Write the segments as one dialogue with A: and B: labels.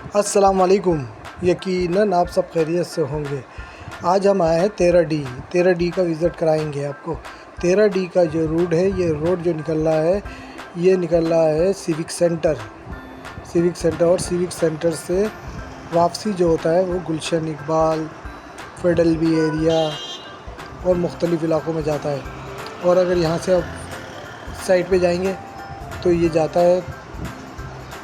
A: अस्सलाम वालेकुम। यकीनन आप सब खैरियत से होंगे। आज हम आए हैं 13D का विज़िट कराएंगे आपको। 13D का जो रोड है, ये रोड जो निकल रहा है, ये निकल रहा है सिविक सेंटर और सिविक सेंटर से वापसी जो होता है वो गुलशन इकबाल, फेडरल बी एरिया और मुख्तलिफ़ इलाक़ों में जाता है। और अगर यहाँ से आप साइड पे जाएंगे तो ये जाता है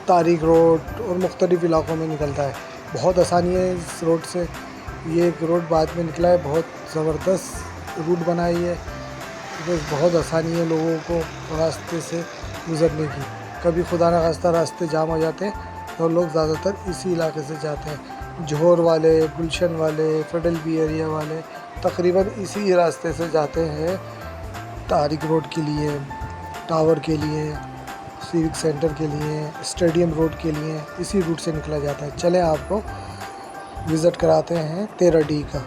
A: तारिक रोड और मुख्तलिफ़ इलाक़ों में निकलता है। बहुत आसानी है इस रोड से। ये एक रोड बाद में निकला है, बहुत ज़बरदस्त रूट बनाई है। बस बहुत आसानी है लोगों को रास्ते से गुज़रने की। कभी खुदा न खास्ता रास्ते जाम हो जाते हैं तो लोग ज़्यादातर इसी इलाके से जाते हैं। जौहर वाले, गुलशन वाले, फेडरल बी एरिया वाले तकरीबन इसी रास्ते से जाते हैं तारिक रोड के लिए, टावर के लिए, सिविक सेंटर के लिए, स्टेडियम रोड के लिए। इसी रूट से निकला जाता है। चलें आपको विज़िट कराते हैं 13D का।